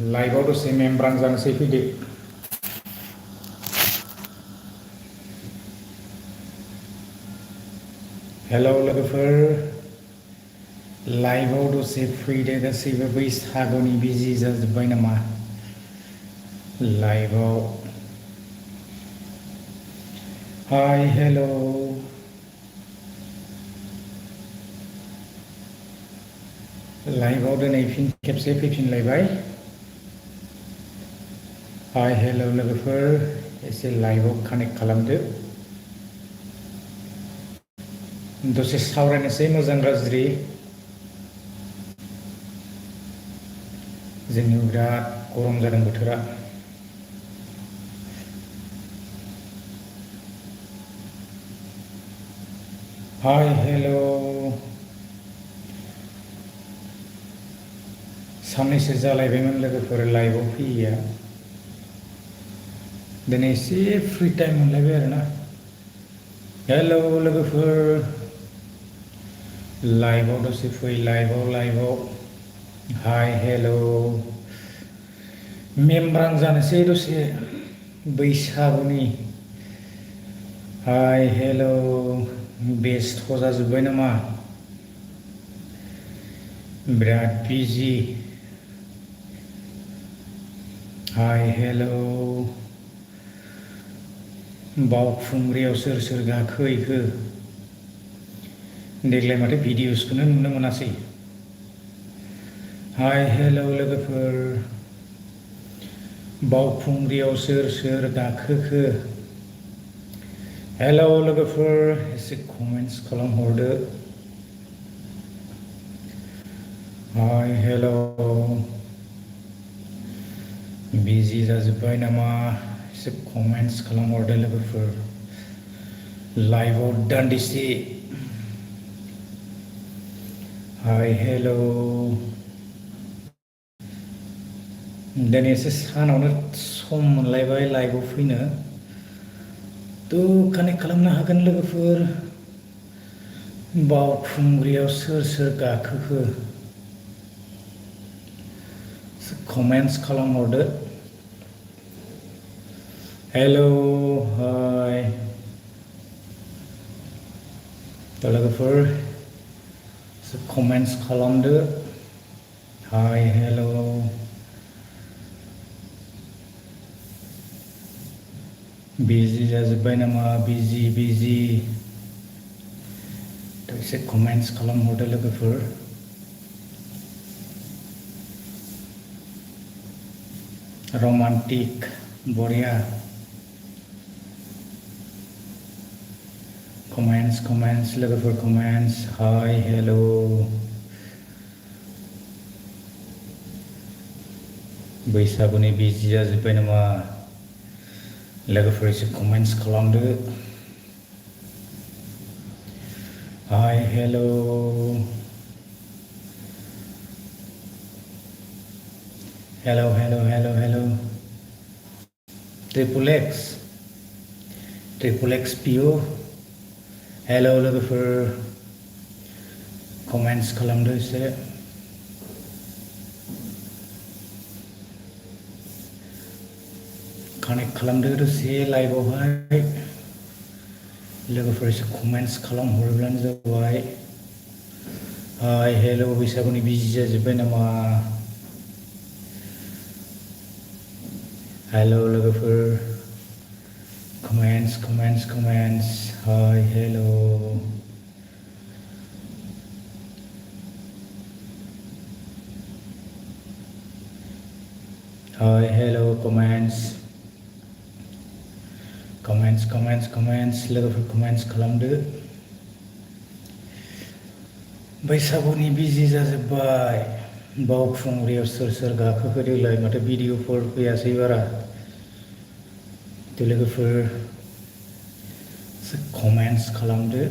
लाइभआव दसे मेम्ब्रां जानोसै फैदो। हेलौ लोगोफोर, लाइभआव दसे फैदो गासैबो। बैसागुनि बिजि जाजोब्बाय नामा लाइभआव? हाय हेलौ, लाइभआव दिनै फिन खेबसे फैफिनलायबाय। हाय हेलौ लोगोफोर, एसे लाइभआव कानेक्ट खालामदो। दसे सावरायनोसै मोजां गाज्रि। जोंनियाव बिराद गरम जादों बोथोरा। हाय हेलौ, साननैसो जालायबायमोन लोगोफोर लाइभआव फैयैया। दिनै एसे फ्रि टाइम मोनलायबाय आरोना। हेलौ लोगोफोर, लाइभआव दसे फै, लाइभआव। हाय हेलौ, मेम्ब्रां जानोसै दसे बैसागुनि। हाय हेलौ, बेस्थ' जाजोब्बाय नामा? बिराद बिजि। हाय हेलौ, बावखुंग्रियाव सोर सोर गाखोहैखो? देग्लाय माथो भिडिअ'सखौनो नुनो मोनासै। हाय हेलौ लोगोफोर, बावखुंग्रियाव सोर सोर गाखोखो? हेलौ लोगोफोर, एसे कमेन्ट्स खालामहरदो। हाय हेलौ, बिजि जाजोब्बाय नामा? एसे कमेन्ट्स खालामहरदो लोगोफोर। लाइभआव दान्दिसे। हाय हेलौ, दिनै एसे सानावनो सम मोनलायबाय लाइभआव फैनो। थ' कानेक्ट खालामनो हागोन लोगोफोर। बावखुंग्रियाव सोर सोर गाखोखो? कमेन्ट्स खालामहरदो। हेलौ, हाय लोगोफोर, कमेन्ट्स खालामदो। हाय हेलौ, बिजि जाजोब्बाय नामा? बिजि। एसे कमेन्ट्स खालामहरदो लोगोफोर। रमान्टिक बरिया। कमेन्ट्स लोगोफोर, कमेन्ट्स। हाय हेलौ, बैसागुनि बिजि जाजोब्बाय नामा? लोगोफोर एसे कमेन्ट्स खालामदो। हाय हेलौ, हेलौ, ट्रिपल एक्स पिअ। हेलौ लोगोफोर, कमेन्ट्स खालामदो एसे। कानेक्ट खालामदो दसे लाइभआवहाय। लोगोफोर एसे कमेन्ट्स खालामहरोब्लानो जाबाय। हाय हेलौ, बैसागुनि बिजि जाजोब्बाय नामा? हेलौ लोगोफोर, कमेन्ट्स। हाय हेलौ, हाय हेलौ, कमेन्ट्स। लोगोफोर कमेन्ट्स खालामदो। बैसागुनि बिजि जाजोब्बाय। बावखुंग्रियाव सोर सोर गाखोखो देग्लाय? माथो भिडिअफोर फैयासै बारा। लोगोफोर कमेन्ट्स खालामदो।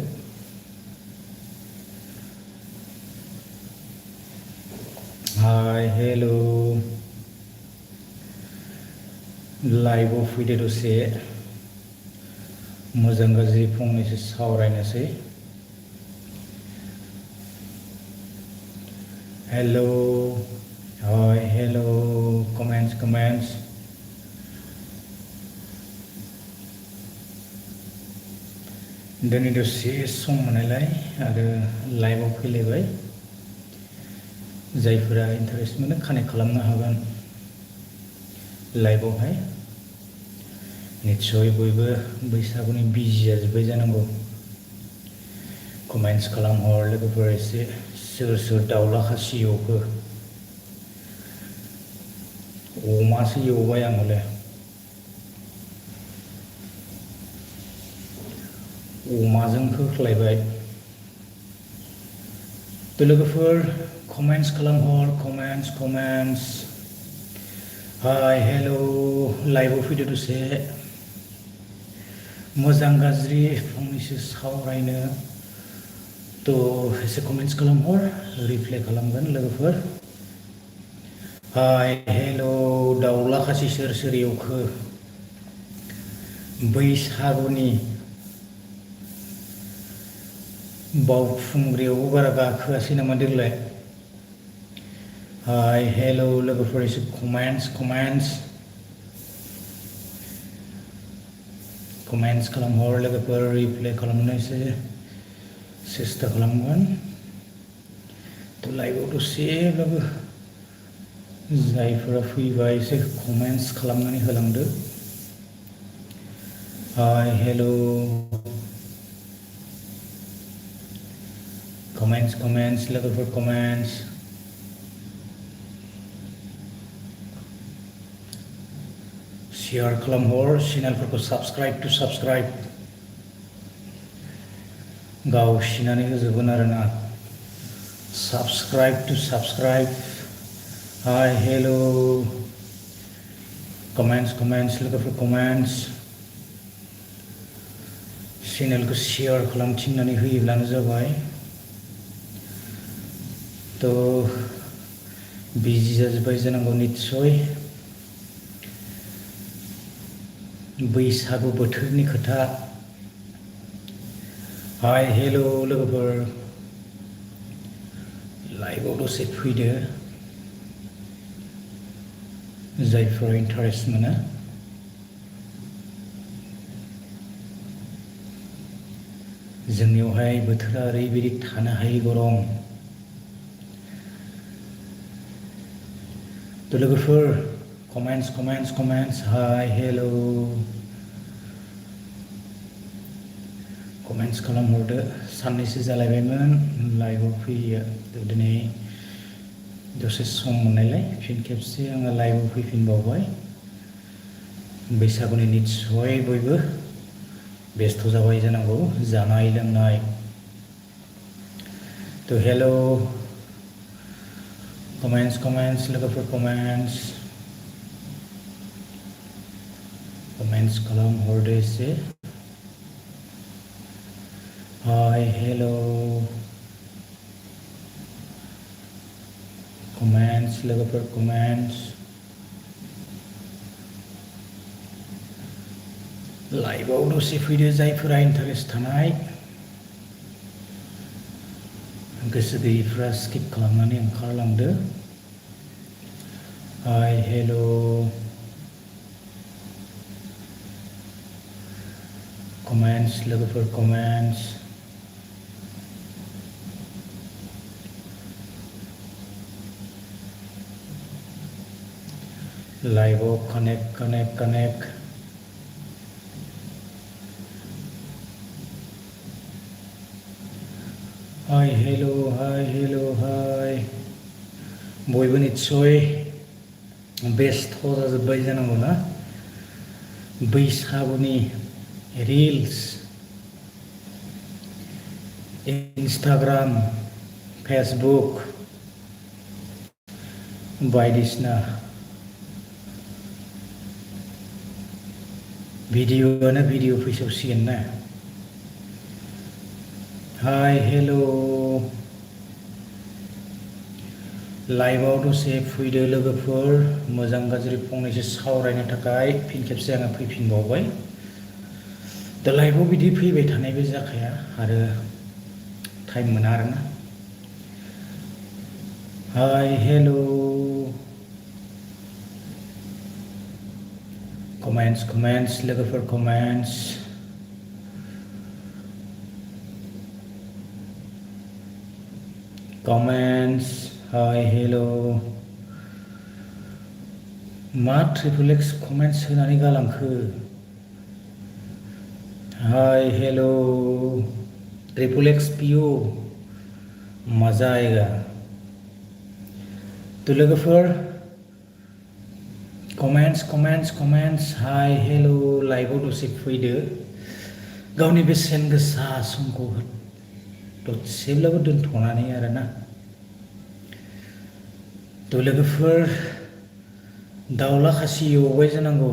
हाय हेलौ, लाइभआव फैदो दसे। मोजां गाज्रि फंनैसो सावरायनोसै। हेलौ, हाय हेलौ, comments. दिनै दसे सम मोननायलाय आरो लाइभआव फैलायबाय जायफोरा इन्टारेस्ट मोनो कानेक्ट खालामनो हागोन लाइभआवहाय निश्चय बयबो बैसागुनि बिजि जाजोब्बाय जानांगौ कमेन्ट्स खालामहर लोगोफोर एसे सोर सोर दाउला खासि एवखो अमासो एवबाय आं हले अमाजों होख्लायबाय तो लोगोफोर कमेन्ट्स खालामहर कमेन्ट्स हाय हेल' लाइभआव फैदो दसे मोजां गाज्रि फंनैसो सावरायनो तो एसे कमेन्ट्स खालामहर रिप्लाय खालामगोन लोगोफोर हाय हेल' दाउला खासि सोर सोर एवखो बैसागुनि बावखुंग्रियावबो बारा गाखोआसै नामा देग्लाय हाय हेल' लोगोफोर एसे कमेन्ट्स खालामहर लोगोफोर रिप्लाय खालामनो एसे सेस्था खालामगोन तो लाइभआव दसेब्लाबो जायफोरा फैबाय एसे कमेन्ट्स खालामनानै होलांदो हाय हेल' कमेन्ट्स लोगोफोर कमेन्ट्स शेयार खालामहर चेनेलफोरखौ साबस्क्राइब गावसिनानै होजोबगोन आरोना साबस्क्राइब हाय हेल' कमेन्ट्स लोगोफोर कमेन्ट्स चेनेलखौ शेयार खालामथिंनानै होयोब्लानो जाबाय तो बिजि जाजोब्बाय जानांगौ निस्सय बैसागु बोथोरनि खोथा हाय हेल' लोगोफोर लाइभआव दसे फैदो जायफोरा इन्टारेस्ट मोनो जोंनियावहाय बोथोरा ओरैबायदि थानो हायै गरम तो लोगोफोर कमेन्ट्स हाय हेल' कमेन्ट्स खालामहरदो साननैसो जालायबायमोन लाइभआव फैयो तो दिनै दसे सम मोननायलाय फिन खेबसे आङो लाइभआव फैफिनबावबाय बैसागुनि निस्सय बयबो बेस्थ' जाबाय जानांगौ जानाय लोंनाय तो हेल' कमेन्ट्स लोगोफोर कमेन्ट्स खालामहरदो एसे हाय हेल' कमेन्ट्स लोगोफोर कमेन्ट्स लाइभआव दसे फैदो जायफोरा इन्टारेस्ट थानाय गोसो गैयैफ्रा स्किप खालामनानै ओंखारलांदो हाय हेल' कमेन्ट्स लोगोफोर कमेन्ट्स लाइभआव कानेक्ट हाय बयबो निस्सय बेस्थ' जाजोब्बाय जानांगौ ना बैसागुनि रिल्स इन्स्टाग्राम फेसबुक बायदिसिना भिडिअ'आनो भिडिअ' फैसावसिगोन ना हाय हेल' लाइभआव दसे फैदो लोगोफोर मोजां गाज्रि फंनैसो सावरायनो थाखाय फिन खेबसे आङो फैफिनबावबाय दा लाइभआव बिदि फैबाय थानायबो जाखाया आरो टाइम मोना आरोना हाय हेल' comments लोगोफोर comments hi hello मा ट्रिपल एक्स comments होनानै गालांखो hi hello ट्रिपल एक्स PO मजा आएगा तो लोगोफोर comments hi hello लाइभआव दसे फैदो गावनि बेसेन गोसा समखौ दसेब्लाबो दोनथ'नानै आरोना तो लोगोफोर दाउला खासि एवबाय जानांगौ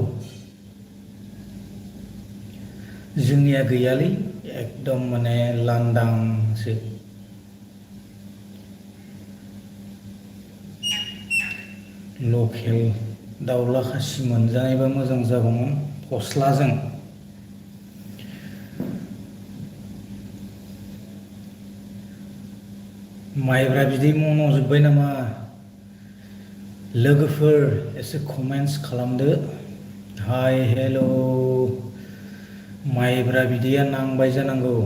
जोंनिया गैयालै एकदम माने लांदांसो लकेल दाउला खासि मोनजानायबा मोजां जागौमोन फस्लाजों माइब्रा बिदै मन'जोब्बाय नामा लोगोफोर एसे कमेन्ट्स खालामदो हाय हेल' माइब्रा बिदैया नांबाय जानांगौ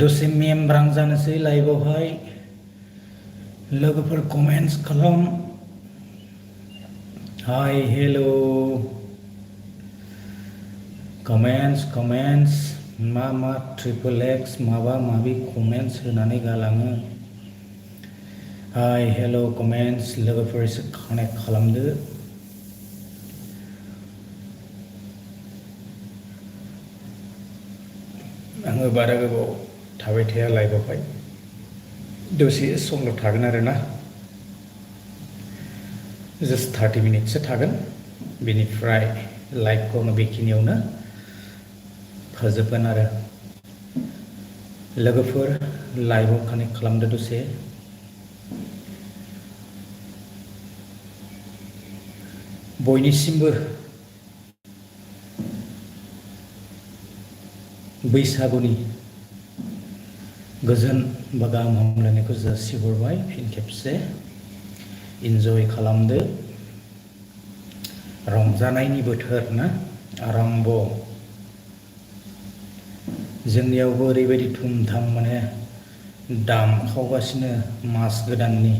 दसे मेमब्रां जानोसै लाइभआवहाय लोगोफोर कमेन्ट्स खालाम हाय हेल' कमेन्ट्स मा ट्रिपल एक्स माबा माबि कमेन्ट्स होनानै गालाङो हाय हेल' कमेन्ट्स लोगोफोर एसे कानेक्ट खालामदो आङो बारा गोबाव थाबाय थाया लाइभआवहाय दसे समल' थागोन आरोना जास्ट 30 मिनिटसो थागोन बेनिफ्राय लाइभखौ आङो बेखिनियावनो फोजोबगोन आरो लोगोफोर लाइभआव कानेक्ट खालामदो दसे बयनिसिमबो बैसागुनि गोजोन बा गाहाम हामलायनायखौ जासिहरबाय फिन खेबसे इन्जय खालामदो रंजानायनि बोथोर ना आरम्भ जोंनियावबो ओरैबायदि धुमधाम माने दामखावगासिनो मास गोदाननि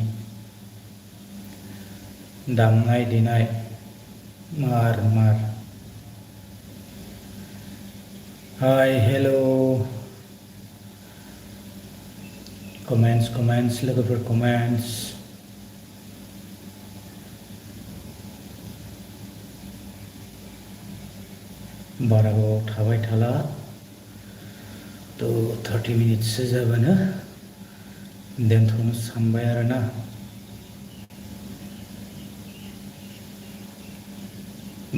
दामनाय देनाय मार हाय हेल' कमेन्ट्स लोगोफोर कमेन्ट्स बारा गोबाव थाबाय थाला तो 30 मिनिटसो जाबानो दोनथ'नो सानबाय आरोना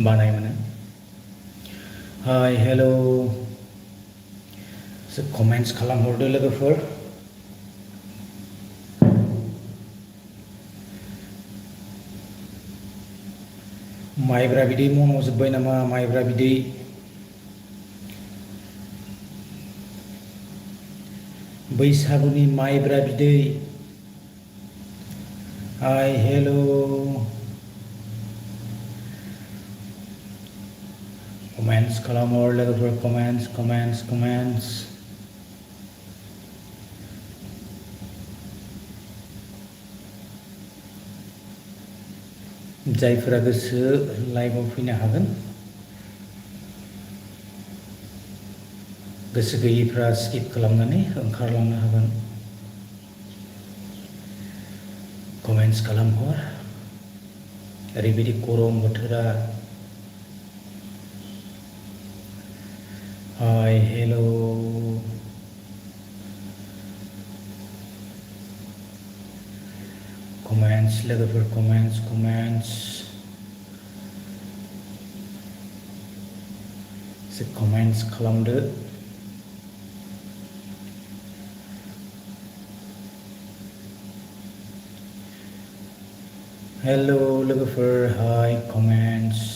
बानाय मोनो हाय हेल' कमेन्ट्स खालामहरदो लोगोफोर माइब्रा बिदै मन'जोब्बाय नामा माइब्रा बिदै बैसागुनि माइब्रा बिदै हाय हेल' कमेन्ट्स खालामहर लोगोफोर कमेन्ट्स जायफोरा गोसो लाइभआव फैनो हागोन गोसो गैयिफ्रा स्किप खालामनानै ओंखारलांनो हागोन कमेन्ट्स खालामहर ओरैबायदि गरम बोथोरा हाय हेल' कमेन्ट्स लोगोफोर कमेन्ट्स एसे कमेन्ट्स खालामदो हेल' लोगोफोर हाय कमेन्ट्स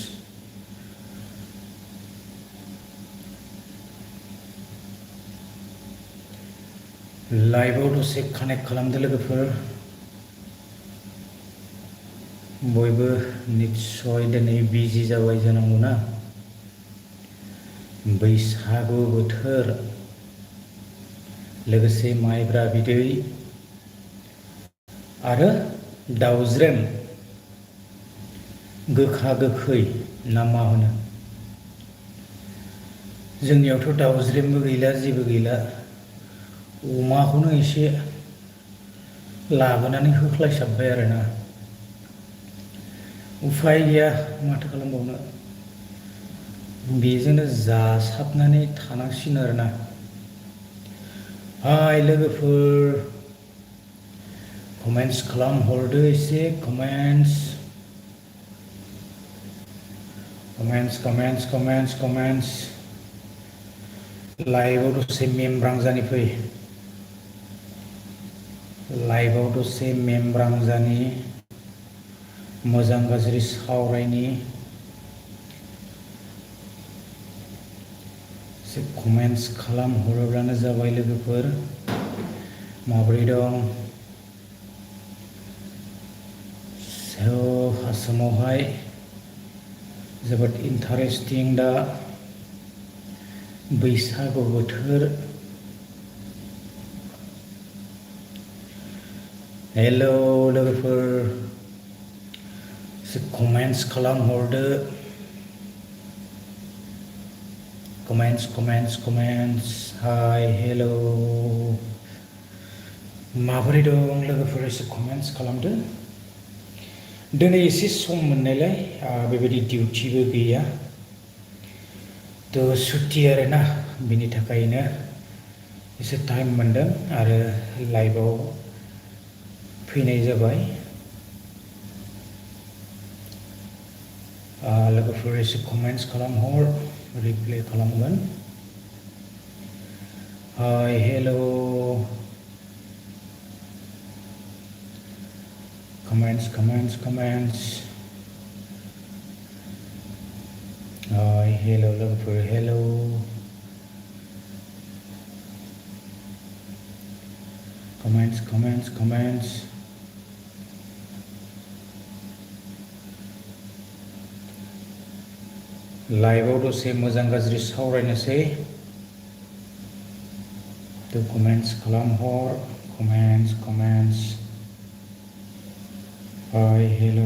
लाइभआव दसे कानेक्ट खालामदो लोगोफोर बयबो निस्सय दिनै बिजि जाबाय जानांगौना बैसागु बोथोर लोगोसे माइब्रा बिदै आरो दाउज्रेम गोखा गोखै ना मा होनो जोंनियावथ' दाउज्रेमबो गैला जेबो गैला अमाखौनो एसे लाबोनानै होख्लायसाबबाय आरोना उफाय गैया माथो खालामबावनो बेजोंनो जासाबनानै थानांसिगोन आरोना हाय लोगोफोर कमेन्ट्स खालामहरदो एसे कमेन्ट्स लाइभआव दसे मेमब्रां जानि फै लाइभआव दसे मेमब्रां जानि मोजां गाज्रि सावरायनि एसे कमेन्ट्स खालामहरोब्लानो जाबाय लोगोफोर माबोरै दं आसामावहाय जोबोद इन्टारेस्टिं दा बैसागु बोथोर हेल' लोगोफोर एसे कमेन्ट्स खालामहरदो कमेन्ट्स हाय हेल' माबोरै दं लोगोफोर एसे कमेन्ट्स खालामदो दिनै एसे सम मोननायलाय बेबायदि डिउटिबो गैया थ' सुटि आरोना बिनि थाखायनो एसे टाइम मोनदों आरो लाइभआव फैनाय जाबाय लोगोफोर एसे कमेन्ट्स खालामहर रिप्लाइ खालामगोन hi hello' comments hi hello' लोगोफोर हेल' कमेन्ट्स लाइभआव दसे मोजां गाज्रि सावरायनोसै थ' कमेन्ट्स खालामहर कमेन्ट्स हाय हेल'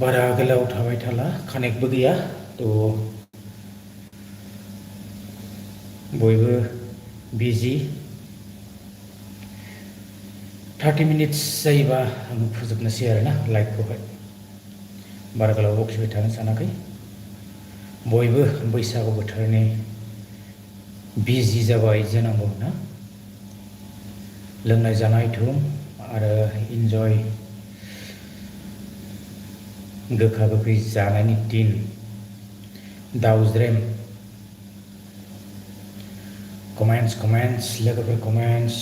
बारा गोलाव थाबाय थाला कानेक्टबो गैया थ' बयबो बिजि 30 मिनिट्स जायोबा आं फोजोबनोसै आरोना लाइभखौहाय बारा गोलाव बखिबाय थानो सानाखै बयबो बैसागु बोथोरनि बिजि जाबाय जानांगौ ना लोंनाय जानाय धुम आरो इन्जय गोखा गोखै जानायनि दिन दाउज्रेम कमेन्ट्स लोगोफोर कमेन्ट्स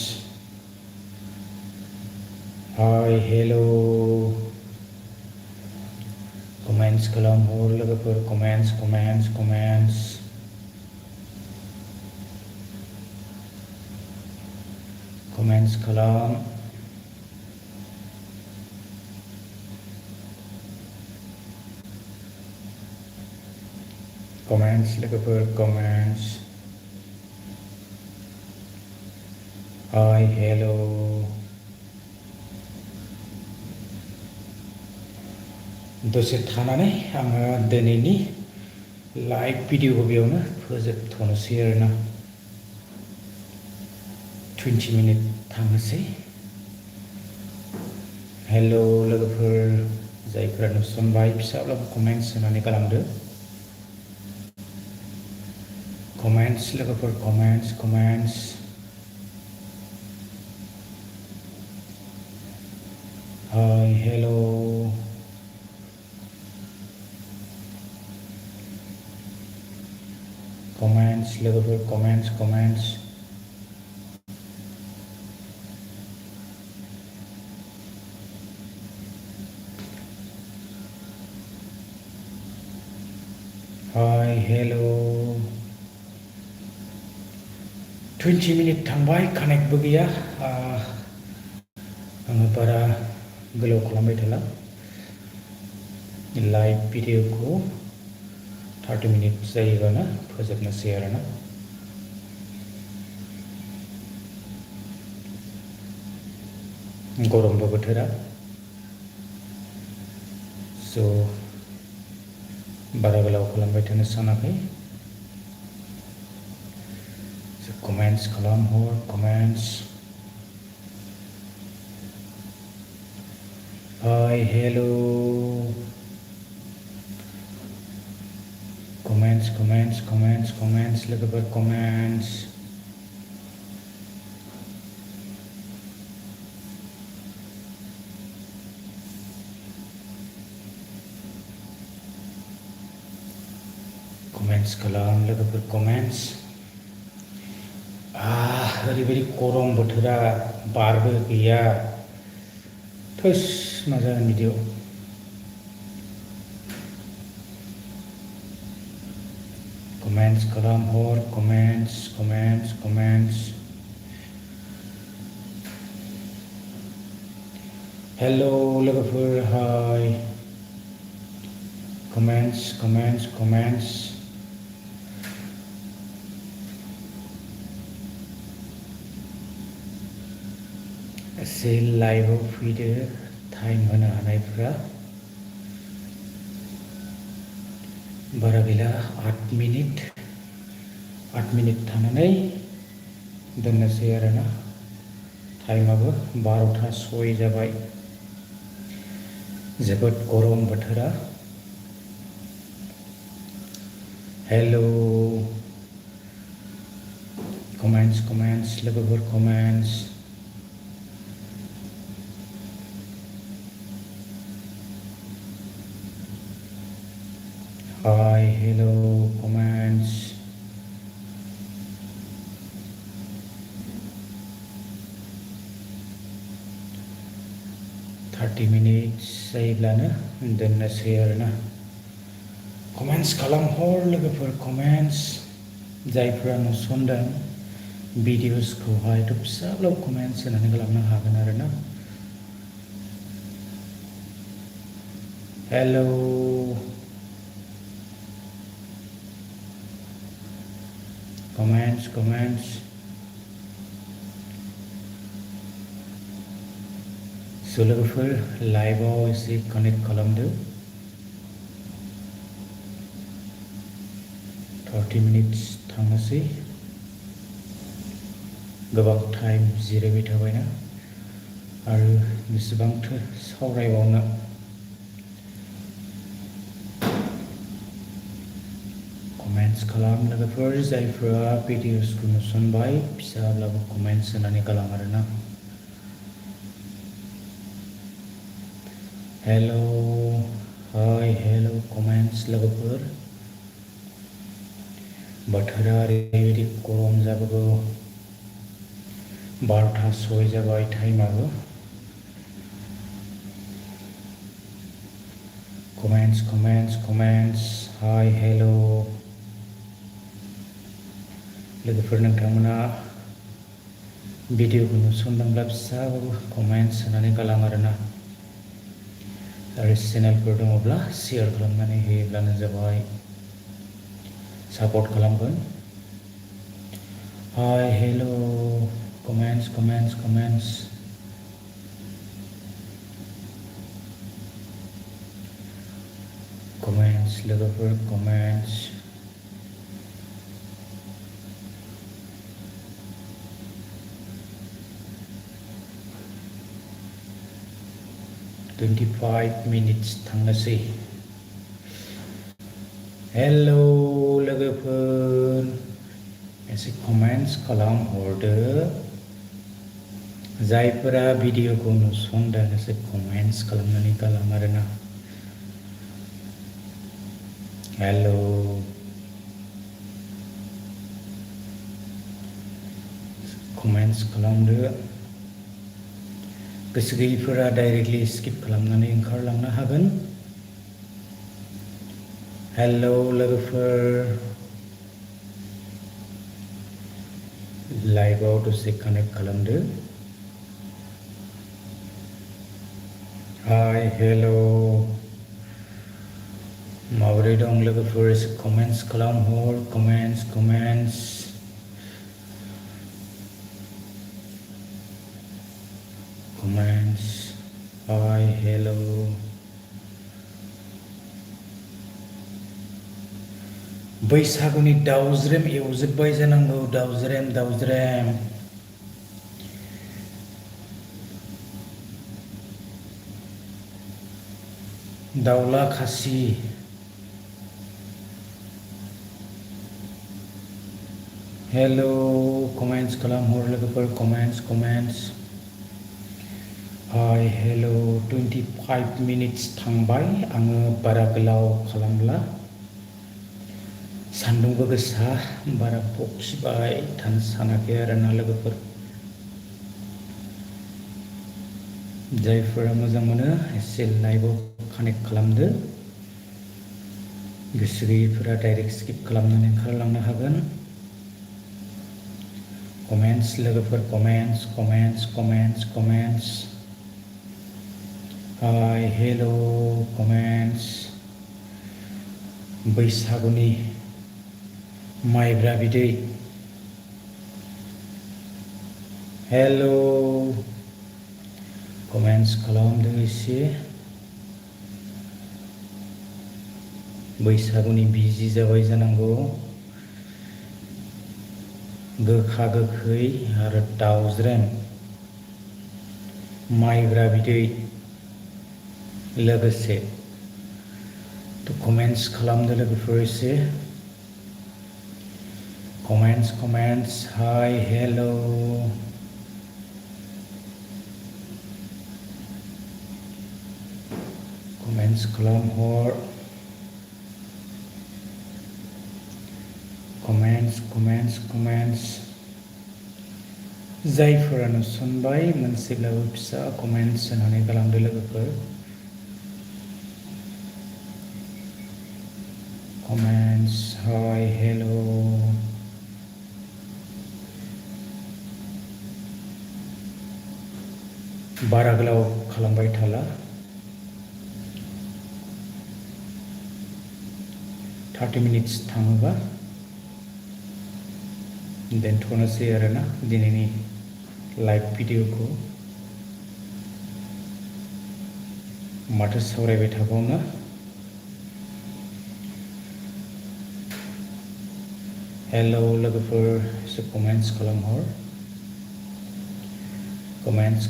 हाय हेल' कमेन्ट्स खालामहर लोगोफोर कमेन्ट्स खालाम कमेन्ट्स लोगोफोर कमेन्ट्स हाय हेल' दसे थानानै आङो दिनैनि लाइभ भिडिअखौ बेयावनो फोजोबथ'नोसै आरोना 20 मिनिट थांनोसै हेल' लोगोफोर जायफोरा नुसनबाय फिसाब्लाबो कमेन्ट्स होनानै गालांदो कमेन्ट्स लोगोफोर कमेन्ट्स हाय हेल' कमेन्ट्स लोगोफोर कमेन्ट्स हाय हेल' 20 मिनिट थांबाय कानेक्टबो गैया आङो बारा गोलाव खालामबाय थाला लाइभ भिडिअखौ 30 मिनिट जायोबानो फोजोबनोसै आरोना गरमबो बोथोरा स' बारा गोलाव खालामबाय थानो सानाखै कमेन्ट्स खालामहर comments hi hello comments comments comments comments लोगोफोर कमेन्ट्स कमेन्ट्स खालाम लोगोफोर कमेन्ट्स ओरैबायदि गरम बोथोरा बारबो गैया थोस मा जागोन बिदियाव कमेन्ट्स खालामहर कमेन्ट्स कमेन्ट्स कमेन्ट्स हेलो लोगोफोर हाय कमेन्ट्स कमेन्ट्स कमेन्ट्स एसे लाइभआव फैदो टाइम होनो हानायफ्रा बारा गैला 8 मिनिट थानानै दोननोसै आरोना टाइमाबो 12:06 जाबाय जोबोद गरम बोथोरा हेलो कमेन्ट्स कमेन्ट्स लोगोफोर comments hi hello comments thirty minutes जायोब्लानो दोननोसै आरोना कमेन्ट्स खालामहर लोगोफोर कमेन्ट्स जायफोरा नुसनदों भिडिअसखौहायथ' फिसाब्लाबो कमेन्ट्स होनानै खालामनो हागोन आरोना हेलो कमेन्ट्स स' लोगोफोर लाइभआव एसे कानेक्ट खालामदो 30 मिनिट्स थांनोसै गोबां टाइम जिरायबाय थाबायना आरो बेसेबांथो सावरायबावनो कमेन्ट्स खालाम लोगोफोर जायफोरा भिडिअसखौ नुसनबाय फिसाब्लाबो कमेन्ट्स होनानै गालां आरोना हेलो हाय हेलो कमेन्ट्स लोगोफोर बोथोरा ओरैबायदि गरम जाबोगौ 12:06 जाबाय टाइमाबो कमेन्ट्स हाय हेलो लोगोफोर नोंथांमोना भिडिअखौ नुसनदोंब्ला फिसाबाबो कमेन्ट्स होनानै गालां आरोना आरो चेनेलफोर दङब्ला शेयार खालामनानै होयोब्लानो जाबाय सापर्ट खालामगोन हाय हेलो कमेन्ट्स लोगोफोर कमेन्ट्स (25 minutes थांनोसै हेलो लोगोफोर एसे कमेन्ट्स खालामहरदो जायफोरा भिडिअखौ नुसनदों एसे कमेन्ट्स खालामनानै गालां आरोना हेलो कमेन्ट्स खालामदो गोसो गैयैफोरा डाइरेक्टलि स्किप खालामनानै ओंखारलांनो हागोन हेलो लोगोफोर लाइभआव दसे कानेक्ट खालामदो। हाय हेल' माबोरै दं लोगोफोर? एसे कमेन्ट्स खालामहर, कमेन्ट्स हाय हेल' बैसागुनि दाउज्रेम एवजोब्बाय जानांगौ। दाउज्रेम दाउला खासि हेल' कमेन्ट्स खालामहर लोगोफोर, कमेन्ट्स हाय हेल' 25 मिनिट्स थांबाय। आङो बारा गोलाव खालामला, सान्दुंबो गोसा, बारा बखिबाय थानो सानाखै आरोना लोगोफोर। जायफोरा मोजां मोनो एसे लाइभआव कानेक्ट खालामदो। गोसो गैयैफोरा डाइरेक्ट स्किप खालामनानै ओंखारलांनो हागोन। कमेन्ट्स लोगोफोर, कमेन्ट्स हाय हेल' कमेन्ट्स। बैसागुनि माइब्रा बिदै हेल' कमेन्ट्स खालामदो एसे। बैसागुनि बिजि जाबाय जानांगौ। गोखा गोखै आरो दाउज्रेम माइब्रा बिदै लोगोसे। कमेन्ट्स खालामदो लोगोफोर एसे। कमेन्ट्स हाय हेल' कमेन्ट्स खालामहर। कमेन्ट्स जायफोरा नुसनबाय मोनसेब्लाबो फिसा कमेन्ट्स होनानै गालांदो लोगोफोर। कमेन्ट्स हाय हेल' बारा गोलाव खालामबाय थाला, 30 मिनिट्स थाङोबा दोनथ'नोसै आरोना दिनैनि लाइभ भिडिअखौ। माथो सावरायबाय थाबावनो। हेल' लोगोफोर एसे कमेन्ट्स खालामहर। कमेन्ट्स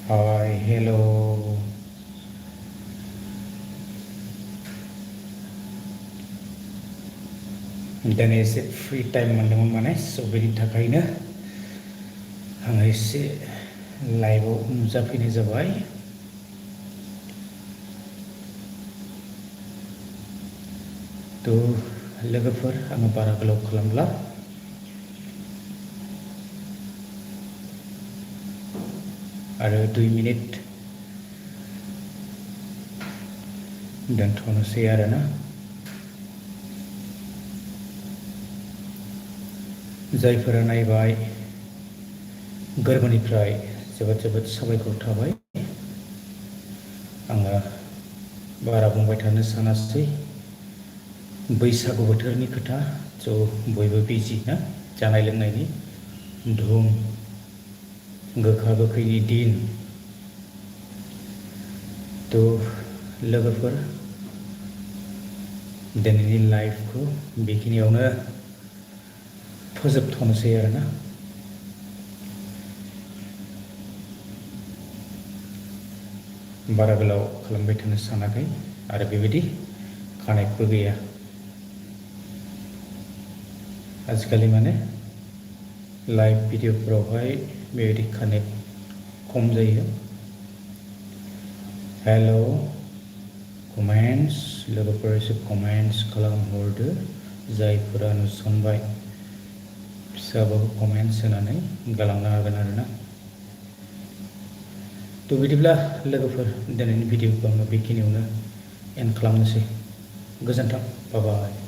हाय हेल' दिनै एसे फ्रि टाइम मोनदोंमोन माने, स' बेनि थाखायनो आङो एसे लाइभआव नुजाफैनाय जाबाय। थ' लोगोफोर आङो बारा गोलाव खालामला। आरो 2 मिनिट दोनथ'नोसै आरोना। जायफोरा नायबाय गोरबोनिफ्राय जोबोद साबायखर थाबाय। आङो बारा बुंबाय थानो सानासै। बैसागु बोथोरनि खोथा, ज' बयबो बिजि ना, जानाय लोंनायनि धुम, गोखा गोखैनि दिन। थ' लोगोफोर दिनैनि लाइभखौ बेखिनियावनो फोजोबथ'नोसै आरोना। बारा गोलाव खालामबाय थानो सानाखै आरो बेबायदि कानेक्टबो गैया। आजिखालि माने लाइभ भिडिअफोरावहाय बेबायदि कानेक्ट खम जायो। हेल' कमेन्ट्स लोगोफोर एसे कमेन्ट्स खालामहरदो। जायफोरा नुसनबाय फिसाबाबो कमेन्ट्स होनानै गालांनो हागोन आरोना। थ' बिदिब्ला लोगोफोर दिनैनि भिडिअखौ आङो बेखिनियावनो एन्ड खालामनोसै। गोजोन्थों, बाय बाय।